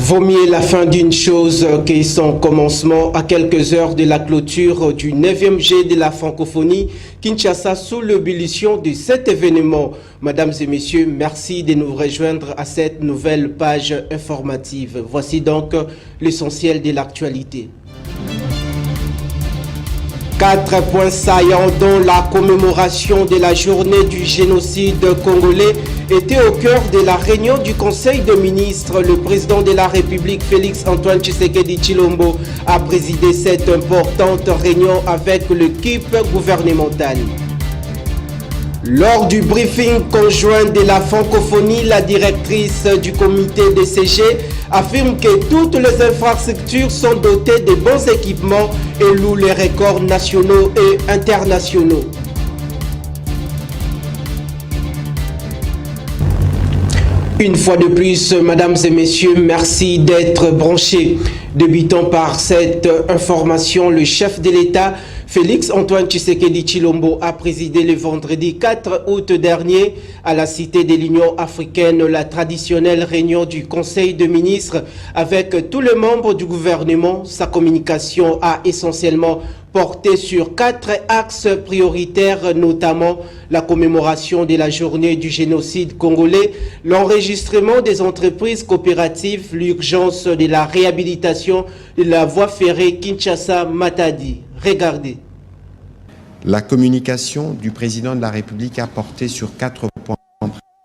Vaut mieux la fin d'une chose que son commencement à quelques heures de la clôture du 9e G de la francophonie Kinshasa sous l'ébullition de cet événement. Mesdames et messieurs, merci de nous rejoindre à cette nouvelle page informative. Voici donc l'essentiel de l'actualité. 4 points saillants dont la commémoration de la journée du génocide congolais était au cœur de la réunion du Conseil des ministres. Le président de la République, Félix Antoine Tshisekedi Tshilombo, a présidé cette importante réunion avec l'équipe gouvernementale. Lors du briefing conjoint de la francophonie, la directrice du comité de CG affirme que toutes les infrastructures sont dotées de bons équipements et loue les records nationaux et internationaux. Une fois de plus, mesdames et messieurs, merci d'être branchés. Débutant par cette information, le chef de l'État, Félix Antoine Tshisekedi Tshilombo, a présidé le vendredi 4 août dernier à la Cité de l'Union africaine la traditionnelle réunion du Conseil des ministres avec tous les membres du gouvernement. Sa communication a essentiellement porté sur 4 axes prioritaires, notamment la commémoration de la journée du génocide congolais, l'enregistrement des entreprises coopératives, l'urgence de la réhabilitation de la voie ferrée Kinshasa-Matadi. Regardez. La communication du président de la République a porté sur 4 points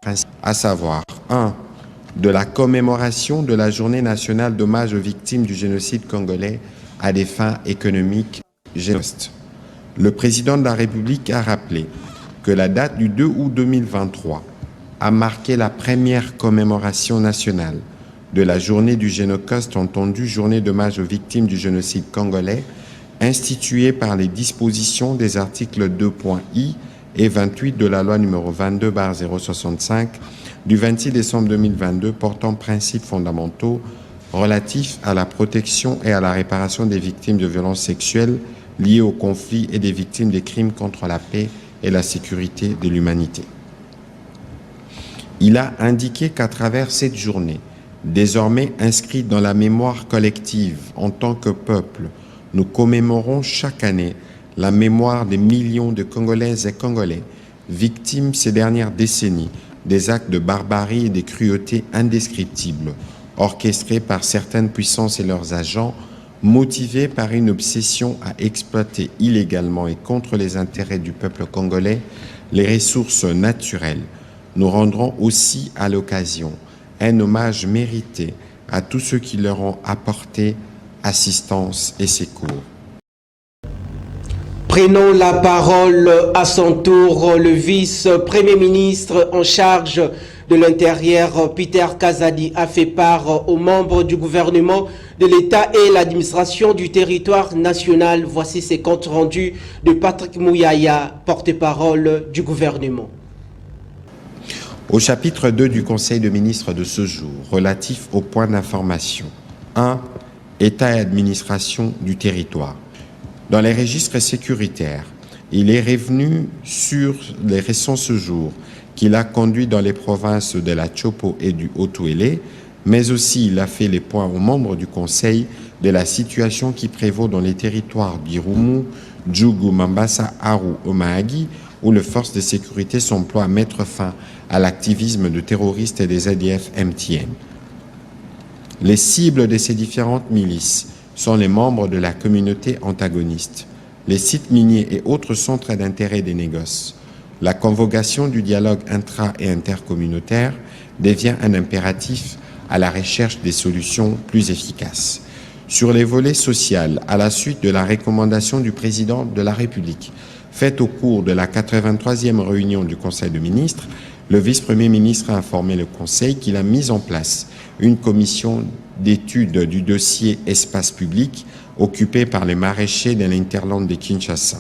principaux, à savoir 1. De la commémoration de la journée nationale d'hommage aux victimes du génocide congolais à des fins économiques. Le président de la République a rappelé que la date du 2 août 2023 a marqué la première commémoration nationale de la journée du Génocoste, entendue journée d'hommage aux victimes du génocide congolais, instituée par les dispositions des articles 2.i et 28 de la loi numéro 22/065 du 26 décembre 2022 portant principes fondamentaux relatifs à la protection et à la réparation des victimes de violences sexuelles liées au conflit et des victimes des crimes contre la paix et la sécurité de l'humanité. Il a indiqué qu'à travers cette journée, désormais inscrite dans la mémoire collective en tant que peuple, nous commémorons chaque année la mémoire des millions de Congolaises et Congolais victimes ces dernières décennies des actes de barbarie et des cruautés indescriptibles, orchestrés par certaines puissances et leurs agents, motivés par une obsession à exploiter illégalement et contre les intérêts du peuple congolais les ressources naturelles. Nous rendrons aussi à l'occasion un hommage mérité à tous ceux qui leur ont apporté assistance et secours. Prenons la parole à son tour le vice-premier ministre en charge de l'Intérieur, Peter Kazadi, a fait part aux membres du gouvernement de l'État et l'administration du territoire national. Voici ces comptes rendus de Patrick Mouyaya, porte-parole du gouvernement. Au chapitre 2 du Conseil des ministres de ce jour, relatif aux points d'information. 1. État et administration du territoire. Dans les registres sécuritaires, il est revenu sur les récents séjours qu'il a conduit dans les provinces de la Chopo et du Haut-Ouélé, mais aussi il a fait les points aux membres du Conseil de la situation qui prévaut dans les territoires d'Irumu, Djougou, Mambasa, Aru, Omahagi, où les forces de sécurité s'emploient à mettre fin à l'activisme de terroristes et des ADF-MTN. Les cibles de ces différentes milices sont les membres de la communauté antagoniste, les sites miniers et autres centres d'intérêt des négoces. La convocation du dialogue intra- et intercommunautaire devient un impératif à la recherche des solutions plus efficaces. Sur les volets sociaux, à la suite de la recommandation du président de la République, faite au cours de la 83e réunion du Conseil des ministres, le vice-premier ministre a informé le Conseil qu'il a mis en place une commission d'étude du dossier espace public occupé par les maraîchers de l'Interland de Kinshasa.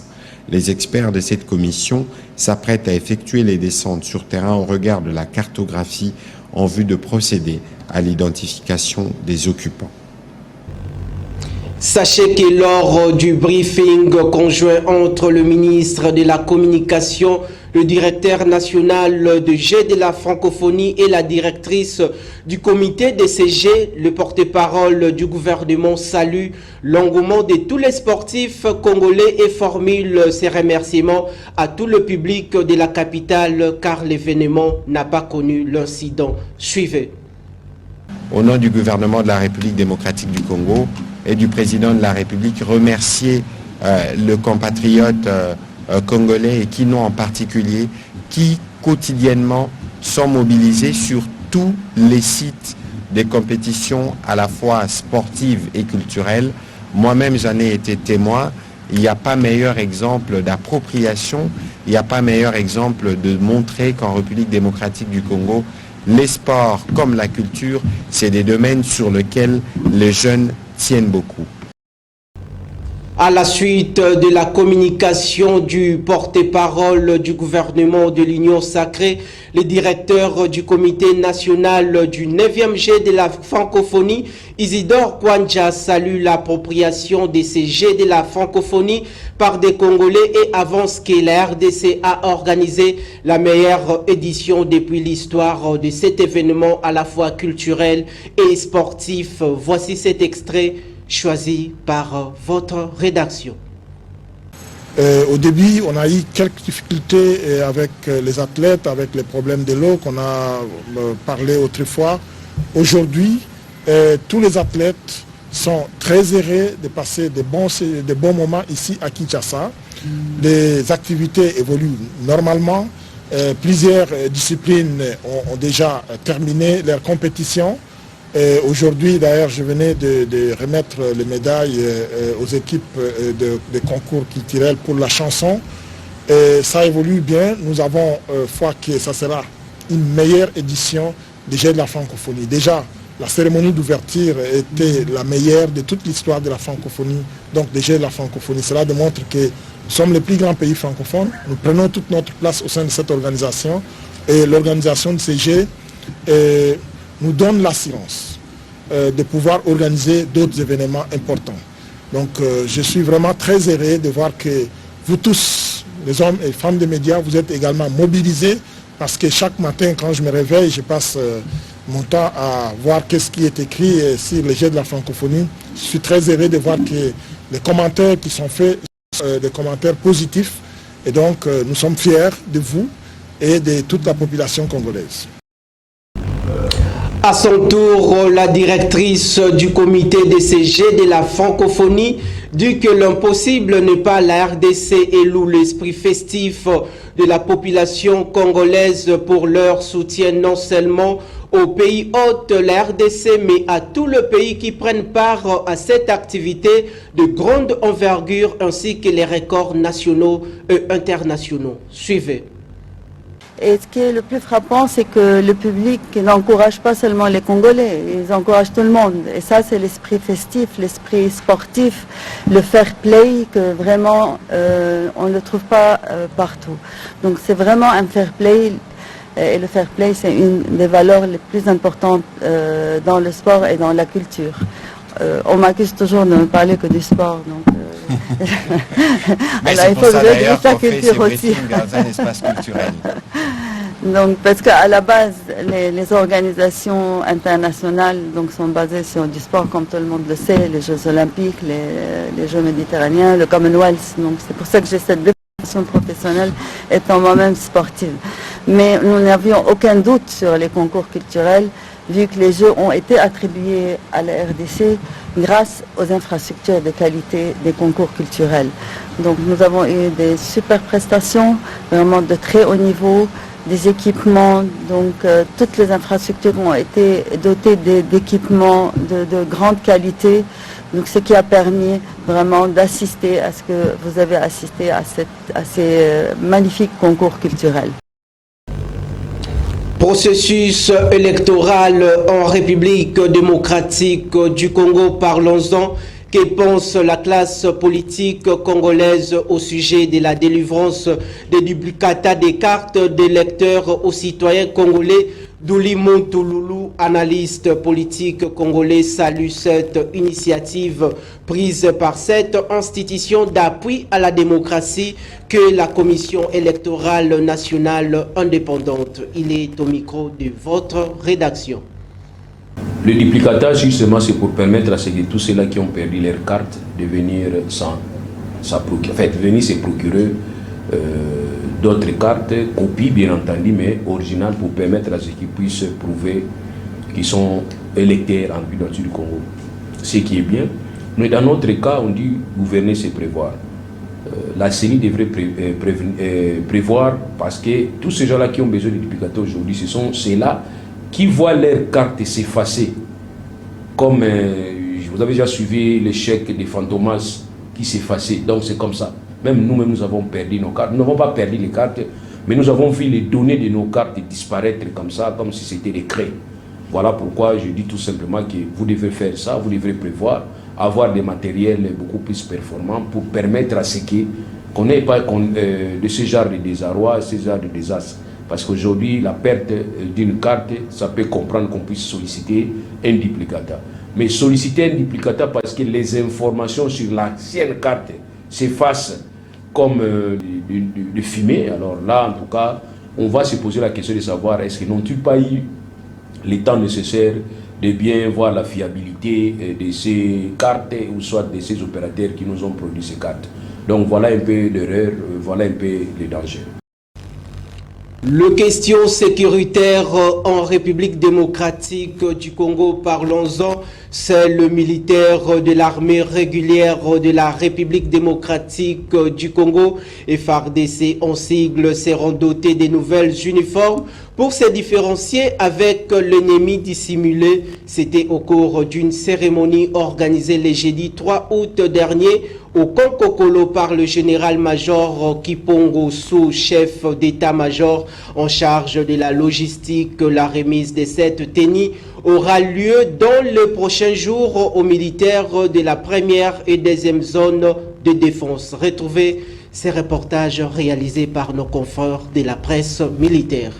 Les experts de cette commission s'apprêtent à effectuer les descentes sur terrain au regard de la cartographie en vue de procéder à l'identification des occupants. Sachez que lors du briefing conjoint entre le ministre de la Communication, le directeur national de G de la francophonie et la directrice du comité des CG, le porte-parole du gouvernement salue l'engouement de tous les sportifs congolais et formule ses remerciements à tout le public de la capitale car l'événement n'a pas connu l'incident. Suivez. Au nom du gouvernement de la République démocratique du Congo et du président de la République, remercier le compatriote congolais et Kino en particulier, qui quotidiennement sont mobilisés sur tous les sites des compétitions à la fois sportives et culturelles. Moi-même, j'en ai été témoin. Il n'y a pas meilleur exemple d'appropriation, il n'y a pas meilleur exemple de montrer qu'en République démocratique du Congo, les sports comme la culture, c'est des domaines sur lesquels les jeunes tiennent beaucoup. À la suite de la communication du porte-parole du gouvernement de l'Union sacrée, le directeur du comité national du 9e G de la francophonie, Isidore Kwanja, salue l'appropriation de ces G de la francophonie par des Congolais et avance que la RDC a organisé la meilleure édition depuis l'histoire de cet événement à la fois culturel et sportif. Voici cet extrait choisi par votre rédaction. Au début, on a eu quelques difficultés avec les athlètes, avec les problèmes de l'eau qu'on a parlé autrefois. Aujourd'hui, tous les athlètes sont très heureux de passer de bons moments ici à Kinshasa. Les activités évoluent normalement. Plusieurs disciplines ont déjà terminé leur compétition. Aujourd'hui, d'ailleurs, je venais de remettre les médailles aux équipes de concours culturels pour la chanson. Ça évolue bien. Nous avons foi que ça sera une meilleure édition des Jeux de la francophonie. Déjà, la cérémonie d'ouverture était la meilleure de toute l'histoire de la francophonie, donc des Jeux de la francophonie. Cela démontre que nous sommes le plus grand pays francophone. Nous prenons toute notre place au sein de cette organisation et l'organisation de ces Jeux nous donne l'assurance de pouvoir organiser d'autres événements importants. Donc je suis vraiment très heureux de voir que vous tous, les hommes et femmes des médias, vous êtes également mobilisés parce que chaque matin quand je me réveille, je passe mon temps à voir qu'est-ce qui est écrit sur les Jeux de la francophonie. Je suis très heureux de voir que les commentaires qui sont faits sont des commentaires positifs et donc nous sommes fiers de vous et de toute la population congolaise. À son tour, la directrice du comité des CG de la francophonie dit que l'impossible n'est pas la RDC et loue l'esprit festif de la population congolaise pour leur soutien non seulement au pays hôte, la RDC, mais à tout le pays qui prennent part à cette activité de grande envergure ainsi que les records nationaux et internationaux. Suivez. Et ce qui est le plus frappant, c'est que le public n'encourage pas seulement les Congolais, ils encouragent tout le monde. Et ça, c'est l'esprit festif, l'esprit sportif, le fair play, que vraiment, on ne le trouve pas partout. Donc c'est vraiment un fair play. Et le fair play, c'est une des valeurs les plus importantes dans le sport et dans la culture. On m'accuse toujours de ne parler que du sport. Donc, alors, il faut que je dise la culture aussi. Dans un espace culturel. Donc, parce qu'à la base, les organisations internationales donc, sont basées sur du sport, comme tout le monde le sait, les Jeux Olympiques, les Jeux Méditerranéens, le Commonwealth. Donc, c'est pour ça que j'ai cette définition professionnelle étant moi-même sportive. Mais nous n'avions aucun doute sur les concours culturels, vu que les Jeux ont été attribués à la RDC grâce aux infrastructures de qualité des concours culturels. Donc nous avons eu des super prestations, vraiment de très haut niveau, des équipements, donc toutes les infrastructures ont été dotées d'équipements de grande qualité, donc ce qui a permis vraiment d'assister à ce que vous avez assisté à ces magnifiques concours culturels. Processus électoral en République démocratique du Congo, parlons-en. Que pense la classe politique congolaise au sujet de la délivrance des duplicata des cartes d'électeurs aux citoyens congolais? Douli Montouloulou, analyste politique congolais, salue cette initiative prise par cette institution d'appui à la démocratie que la Commission électorale nationale indépendante. Il est au micro de votre rédaction. Le duplicatage, justement, c'est pour permettre à tous ceux-là qui ont perdu leur carte de venir venir se procurer d'autres cartes, copies bien entendu, mais originales, pour permettre à ceux qui puissent prouver qu'ils sont électeurs en l'identité du Congo. Ce qui est bien. Mais dans notre cas, on dit gouverner, c'est prévoir. La CENI devrait prévoir, parce que tous ces gens-là qui ont besoin de duplicateurs aujourd'hui, ce sont ceux-là qui voient leur carte s'effacer. Comme vous avez déjà suivi l'échec des Fantomas qui s'effaçaient. Donc c'est comme ça. Même nous-mêmes, nous avons perdu nos cartes. Nous n'avons pas perdu les cartes, mais nous avons vu les données de nos cartes disparaître comme ça, comme si c'était des craies. Voilà pourquoi je dis tout simplement que vous devez faire ça, vous devez prévoir, avoir des matériels beaucoup plus performants pour permettre à ce qu'on n'ait pas de ce genre de désarroi, ce genre de désastre. Parce qu'aujourd'hui, la perte d'une carte, ça peut comprendre qu'on puisse solliciter un duplicata. Mais solliciter un duplicata parce que les informations sur l'ancienne carte s'effacent comme de fumée. Alors là, en tout cas, on va se poser la question de savoir est-ce qu'ils n'ont-ils pas eu le temps nécessaire de bien voir la fiabilité de ces cartes ou soit de ces opérateurs qui nous ont produit ces cartes. Donc voilà un peu l'erreur, voilà un peu les dangers. Le question sécuritaire en République démocratique du Congo, parlons-en. C'est le militaire de l'armée régulière de la République démocratique du Congo, FARDC en sigle, seront dotés des nouvelles uniformes pour se différencier avec l'ennemi dissimulé. C'était au cours d'une cérémonie organisée le jeudi 3 août dernier au Konkokolo par le général-major Kipongo, sous-chef d'état-major en charge de la logistique. La remise de cette tenue aura lieu dans les prochains jours aux militaires de la première et deuxième zone de défense. Retrouvez ces reportages réalisés par nos confrères de la presse militaire.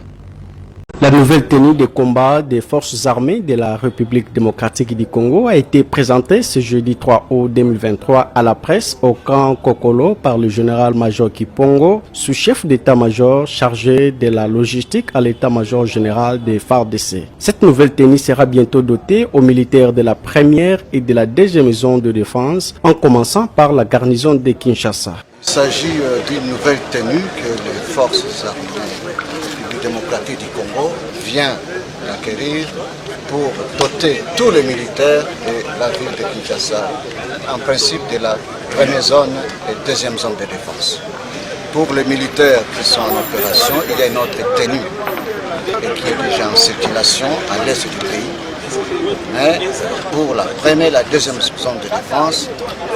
La nouvelle tenue de combat des forces armées de la République démocratique du Congo a été présentée ce jeudi 3 août 2023 à la presse au camp Kokolo par le général-major Kipongo, sous-chef d'état-major chargé de la logistique à l'état-major général des FARDC. Cette nouvelle tenue sera bientôt dotée aux militaires de la première et de la deuxième zone de défense, en commençant par la garnison de Kinshasa. Il s'agit d'une nouvelle tenue que les forces armées démocratique du Congo vient d'acquérir pour doter tous les militaires de la ville de Kinshasa, en principe de la première zone et deuxième zone de défense. Pour les militaires qui sont en opération, il y a une autre tenue et qui est déjà en circulation à l'est du pays. Mais pour la première et la deuxième zone de défense,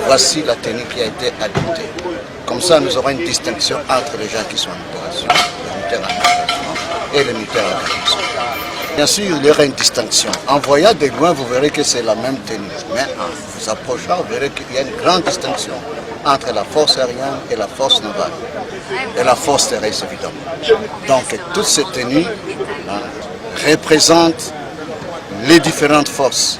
voici la tenue qui a été adoptée. Comme ça, nous aurons une distinction entre les gens qui sont en opération, les militaires en opération et les militaires en opération. Bien sûr, il y aura une distinction. En voyant de loin, vous verrez que c'est la même tenue. Mais en vous approchant, vous verrez qu'il y a une grande distinction entre la force aérienne et la force navale. Et la force terrestre, évidemment. Donc, toutes ces tenues représentent les différentes forces.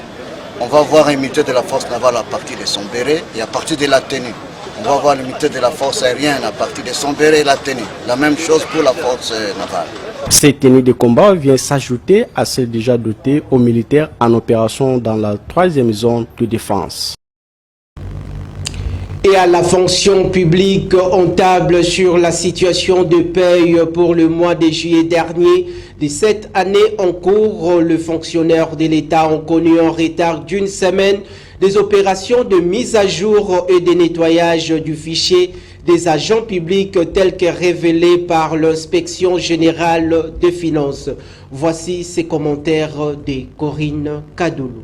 On va voir un militaire de la force navale à partir de son béret et à partir de la tenue. On va voir le militaire de la force aérienne à partir de son béret et la tenue. La même chose pour la force navale. Cette tenue de combat vient s'ajouter à celle déjà dotée aux militaires en opération dans la troisième zone de défense. Et à la fonction publique, on table sur la situation de paye pour le mois de juillet dernier. De cette année en cours, les fonctionnaires de l'État ont connu un retard d'une semaine des opérations de mise à jour et de nettoyage du fichier des agents publics tels que révélés par l'inspection générale des finances. Voici ces commentaires de Corinne Kadoulou.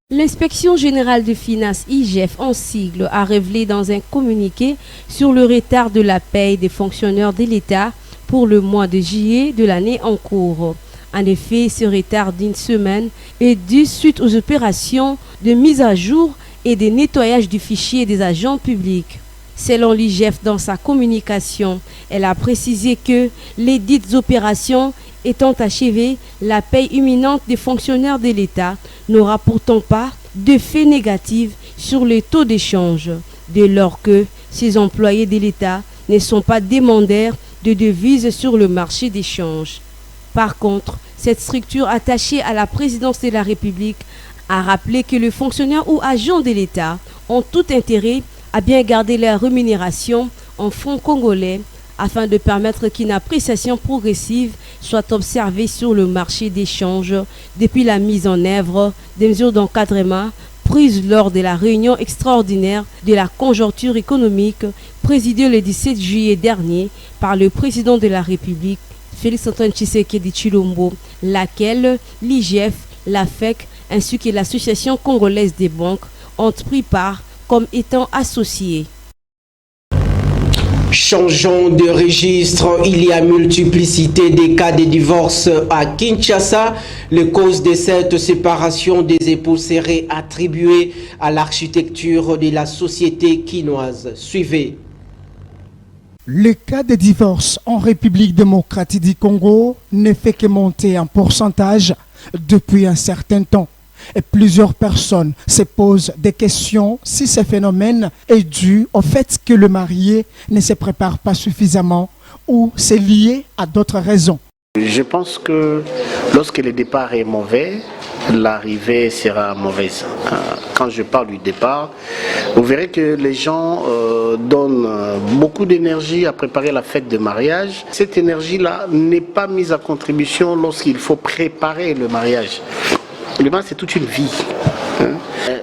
L'inspection générale des finances IGF en sigle a révélé dans un communiqué sur le retard de la paye des fonctionnaires de l'État pour le mois de juillet de l'année en cours. En effet, ce retard d'une semaine est dû suite aux opérations de mise à jour et de nettoyage du fichier des agents publics. Selon l'IGF, dans sa communication, elle a précisé que les dites opérations étant achevées, la paie imminente des fonctionnaires de l'État n'aura pourtant pas d'effet négatif sur le taux d'échange, dès lors que ces employés de l'État ne sont pas demandeurs de devises sur le marché d'échange. Par contre, cette structure attachée à la présidence de la République a rappelé que les fonctionnaires ou agents de l'État ont tout intérêt à bien garder leur rémunération en francs congolais afin de permettre qu'une appréciation progressive soit observée sur le marché d'échange depuis la mise en œuvre des mesures d'encadrement prises lors de la réunion extraordinaire de la conjoncture économique présidée le 17 juillet dernier par le président de la République, Félix-Antoine Tshisekedi Tshilombo, laquelle l'IGF, la FEC ainsi que l'Association congolaise des banques ont pris part comme étant associés. Changeons de registre, il y a multiplicité des cas de divorce à Kinshasa. Les causes de cette séparation des époux seraient attribuées à l'architecture de la société quinoise. Suivez. Le cas de divorce en République démocratique du Congo ne fait que monter en pourcentage depuis un certain temps. Et plusieurs personnes se posent des questions si ce phénomène est dû au fait que le marié ne se prépare pas suffisamment ou c'est lié à d'autres raisons. Je pense que lorsque le départ est mauvais, l'arrivée sera mauvaise. Quand je parle du départ, vous verrez que les gens donnent beaucoup d'énergie à préparer la fête de mariage. Cette énergie-là n'est pas mise à contribution lorsqu'il faut préparer le mariage. Le mariage, c'est toute une vie.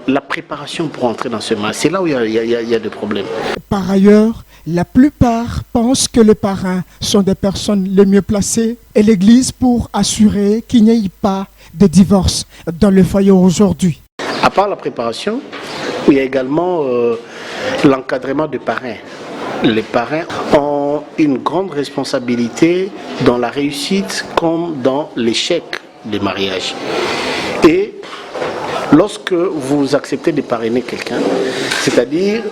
La préparation pour entrer dans ce mariage, c'est là où il y a des problèmes. Par ailleurs, la plupart pensent que les parrains sont des personnes les mieux placées et l'Église pour assurer qu'il n'y ait pas de divorce dans le foyer aujourd'hui. À part la préparation, il y a également l'encadrement des parrains. Les parrains ont une grande responsabilité dans la réussite comme dans l'échec des mariages. Et lorsque vous acceptez de parrainer quelqu'un, c'est-à-dire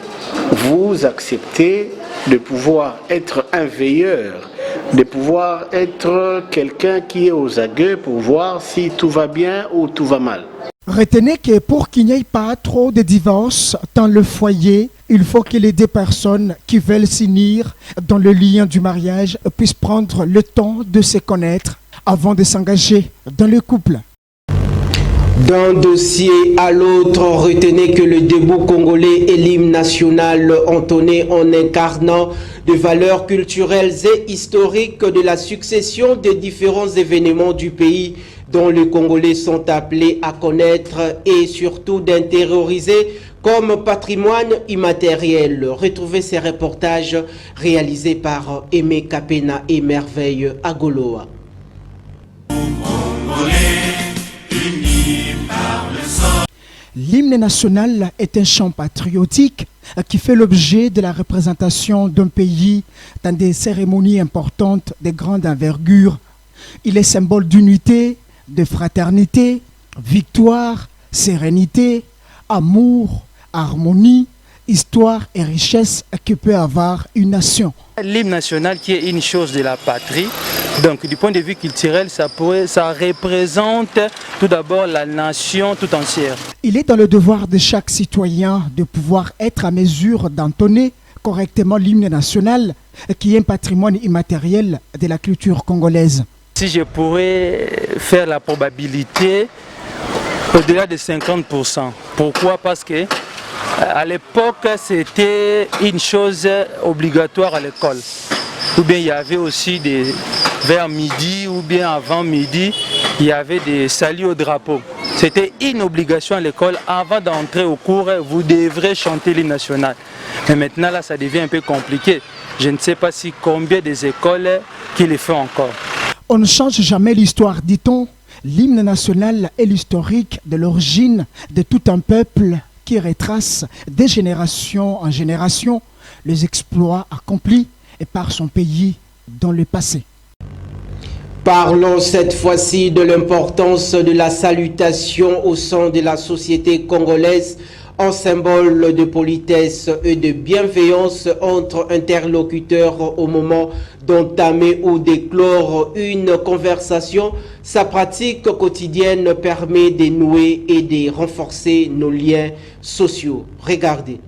vous acceptez de pouvoir être un veilleur, de pouvoir être quelqu'un qui est aux aguets pour voir si tout va bien ou tout va mal. Retenez que pour qu'il n'y ait pas trop de divorces dans le foyer, il faut que les deux personnes qui veulent s'unir dans le lien du mariage puissent prendre le temps de se connaître avant de s'engager dans le couple. D'un dossier à l'autre, retenez que le debout congolais et l'hymne national entonné en incarnant des valeurs culturelles et historiques de la succession des différents événements du pays dont les Congolais sont appelés à connaître et surtout d'intérioriser comme patrimoine immatériel. Retrouvez ces reportages réalisés par Aimé Kapena et Merveille Agoloa. L'hymne national est un chant patriotique qui fait l'objet de la représentation d'un pays dans des cérémonies importantes de grande envergure. Il est symbole d'unité, de fraternité, victoire, sérénité, amour, harmonie, histoire et richesse que peut avoir une nation. L'hymne national qui est une chose de la patrie, donc du point de vue culturel, ça représente tout d'abord la nation tout entière. Il est dans le devoir de chaque citoyen de pouvoir être à mesure d'entonner correctement l'hymne national qui est un patrimoine immatériel de la culture congolaise. Si je pourrais faire la probabilité au-delà de 50%. Pourquoi? Parce que à l'époque, c'était une chose obligatoire à l'école. Ou bien il y avait aussi vers midi ou bien avant midi, il y avait des saluts au drapeau. C'était une obligation à l'école. Avant d'entrer au cours, vous devrez chanter l'hymne national. Mais maintenant, là, ça devient un peu compliqué. Je ne sais pas si combien des écoles qui le font encore. On ne change jamais l'histoire, dit-on. L'hymne national est l'historique de l'origine de tout un peuple qui retrace de génération en génération les exploits accomplis par son pays dans le passé. Parlons cette fois-ci de l'importance de la salutation au sein de la société congolaise en symbole de politesse et de bienveillance entre interlocuteurs au moment d'entamer ou d'éclore une conversation. Sa pratique quotidienne permet de nouer et de renforcer nos liens sociaux. Regardez.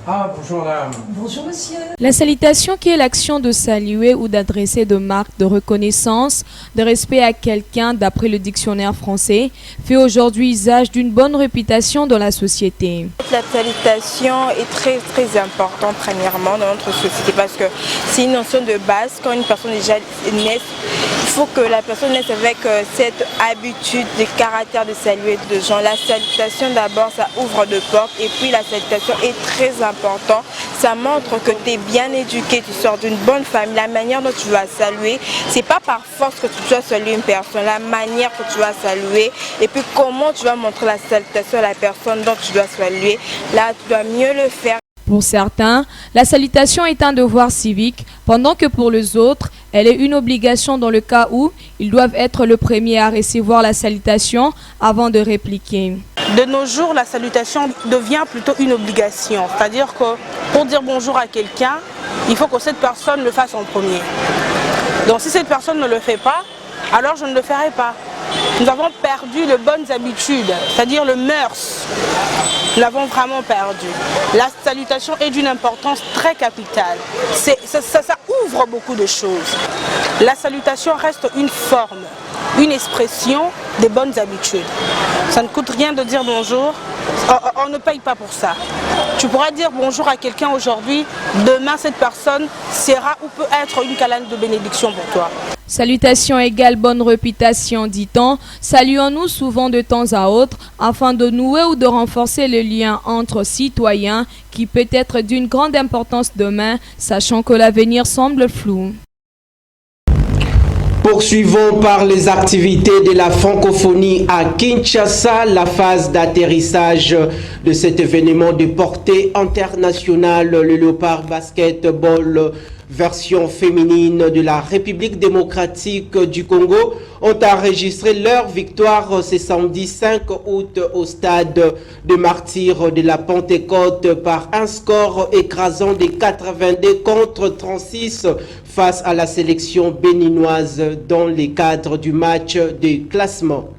Ah, bonjour madame. Bonjour monsieur. La salutation, qui est l'action de saluer ou d'adresser de marques de reconnaissance, de respect à quelqu'un d'après le dictionnaire français, fait aujourd'hui usage d'une bonne réputation dans la société. La salutation est très importante premièrement dans notre société parce que c'est une notion de base. Quand une personne déjà naît, il faut que la personne naisse avec cette habitude, de caractère de saluer de gens. La salutation d'abord, ça ouvre de portes et puis la salutation est très important. Ça montre que tu es bien éduqué, tu sors d'une bonne famille. La manière dont tu vas saluer, c'est pas par force que tu dois saluer une personne, la manière que tu vas saluer et puis comment tu vas montrer la salutation à la personne dont tu dois saluer. Là, tu dois mieux le faire. Pour certains, la salutation est un devoir civique, pendant que pour les autres, elle est une obligation dans le cas où ils doivent être le premier à recevoir la salutation avant de répliquer. De nos jours, la salutation devient plutôt une obligation. C'est-à-dire que pour dire bonjour à quelqu'un, il faut que cette personne le fasse en premier. Donc si cette personne ne le fait pas, alors je ne le ferai pas. Nous avons perdu les bonnes habitudes, c'est-à-dire le mœurs. Nous l'avons vraiment perdu. La salutation est d'une importance très capitale. Ça ouvre beaucoup de choses. La salutation reste une forme, une expression des bonnes habitudes. Ça ne coûte rien de dire bonjour. On ne paye pas pour ça. Tu pourras dire bonjour à quelqu'un aujourd'hui, demain cette personne sera ou peut être une canal de bénédiction pour toi. Salutation égale bonne réputation, dit-on. Saluons-nous souvent de temps à autre afin de nouer ou de renforcer le lien entre citoyens qui peut être d'une grande importance demain, sachant que l'avenir semble flou. Poursuivons par les activités de la francophonie à Kinshasa, la phase d'atterrissage de cet événement de portée internationale, le Léopard Basketball version féminine de la République démocratique du Congo ont enregistré leur victoire ce samedi 5 août au stade de Martyrs de la Pentecôte par un score écrasant de 82 contre 36 face à la sélection béninoise dans le cadre du match de classement.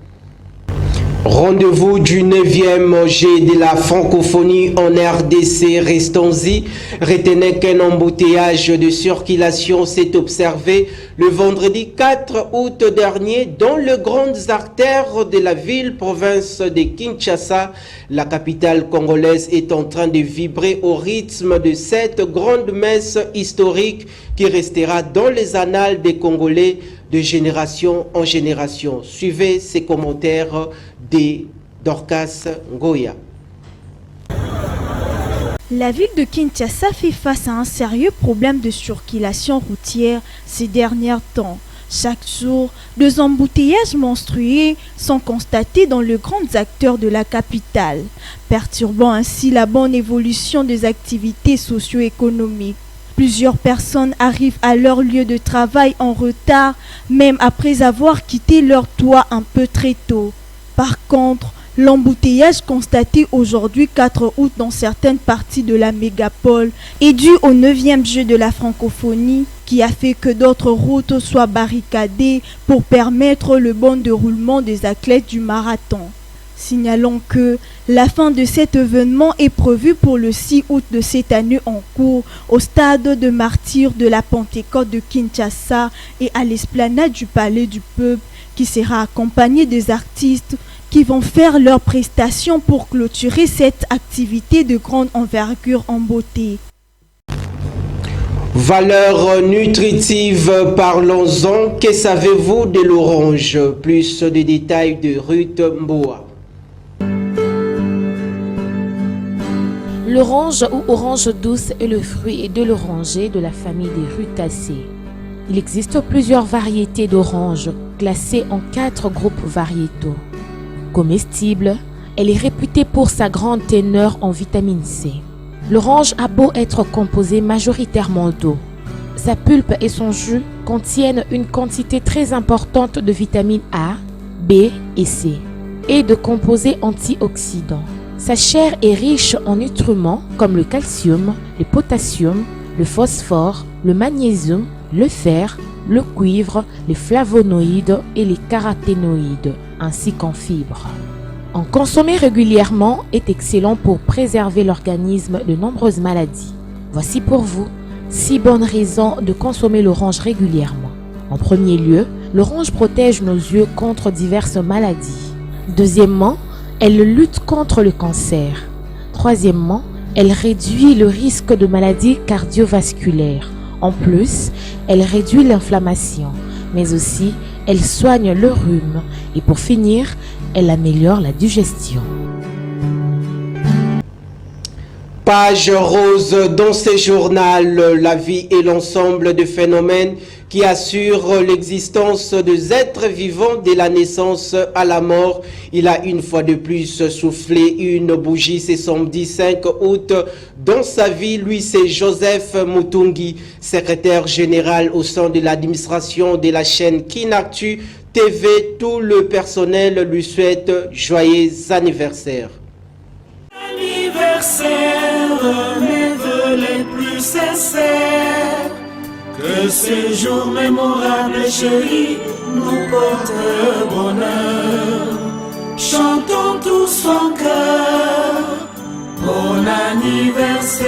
Rendez-vous du 9e G de la francophonie en RDC, restons-y. Retenez qu'un embouteillage de circulation s'est observé le vendredi 4 août dernier dans les grandes artères de la ville-province de Kinshasa. La capitale congolaise est en train de vibrer au rythme de cette grande messe historique qui restera dans les annales des Congolais de génération en génération. Suivez ces commentaires de Dorcas Ngoya. La ville de Kinshasa fait face à un sérieux problème de circulation routière ces derniers temps. Chaque jour, des embouteillages monstrueux sont constatés dans les grands acteurs de la capitale, perturbant ainsi la bonne évolution des activités socio-économiques. Plusieurs personnes arrivent à leur lieu de travail en retard, même après avoir quitté leur toit un peu très tôt. Par contre, l'embouteillage constaté aujourd'hui 4 août dans certaines parties de la mégapole est dû au 9e jeu de la francophonie qui a fait que d'autres routes soient barricadées pour permettre le bon déroulement des athlètes du marathon. Signalons que la fin de cet événement est prévue pour le 6 août de cette année en cours au stade de Martyrs de la Pentecôte de Kinshasa et à l'esplanade du Palais du Peuple qui sera accompagné des artistes qui vont faire leurs prestations pour clôturer cette activité de grande envergure en beauté. Valeurs nutritives, parlons-en. Que savez-vous de l'orange? Plus de détails de Ruth Mboa. L'orange ou orange douce est le fruit de l'oranger de la famille des rutacées. Il existe plusieurs variétés d'oranges classées en 4 groupes variétaux. Comestible, elle est réputée pour sa grande teneur en vitamine C. L'orange a beau être composée majoritairement d'eau. Sa pulpe et son jus contiennent une quantité très importante de vitamines A, B et C et de composés antioxydants. Sa chair est riche en nutriments comme le calcium, le potassium, le phosphore, le magnésium, le fer, le cuivre, les flavonoïdes et les caroténoïdes, ainsi qu'en fibres. En consommer régulièrement est excellent pour préserver l'organisme de nombreuses maladies. Voici pour vous 6 bonnes raisons de consommer l'orange régulièrement. En premier lieu, l'orange protège nos yeux contre diverses maladies. Deuxièmement, elle lutte contre le cancer. Troisièmement, elle réduit le risque de maladies cardiovasculaires. En plus, elle réduit l'inflammation, mais aussi elle soigne le rhume. Et pour finir, elle améliore la digestion. Page rose dans ce journal, la vie et l'ensemble de phénomènes qui assurent l'existence des êtres vivants de la naissance à la mort. Il a une fois de plus soufflé une bougie ce samedi 5 août dans sa vie. Lui, c'est Joseph Mutungi, secrétaire général au sein de l'administration de la chaîne Kinactu TV. Tout le personnel lui souhaite joyeux anniversaire. Mes vœux les plus sincères, que ce jour mémorable et chéri nous porte bonheur. Chantons tous en cœur, bon anniversaire.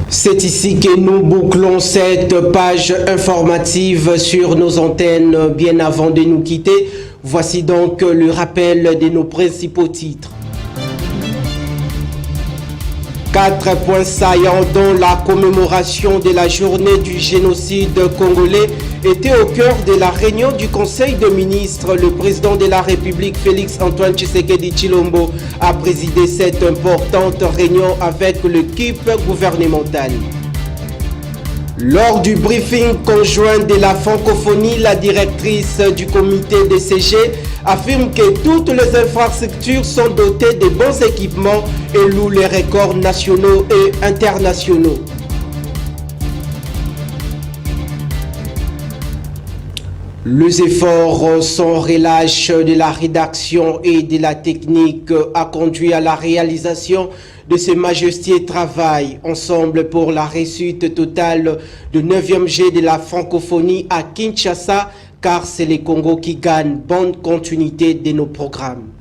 C'est ici que nous bouclons cette page informative sur nos antennes. Bien avant de nous quitter, voici donc le rappel de nos principaux titres. 4 points saillants dont la commémoration de la journée du génocide congolais était au cœur de la réunion du Conseil des ministres. Le président de la République, Félix Antoine Tshisekedi Tshilombo, a présidé cette importante réunion avec l'équipe gouvernementale. Lors du briefing conjoint de la francophonie, la directrice du comité de CG affirme que toutes les infrastructures sont dotées de bons équipements et loue les records nationaux et internationaux. Les efforts sans relâche de la rédaction et de la technique a conduit à la réalisation de ce majestueux travail ensemble pour la réussite totale du 9e G de la francophonie à Kinshasa, car c'est le Congo qui gagne. Bonne continuité de nos programmes.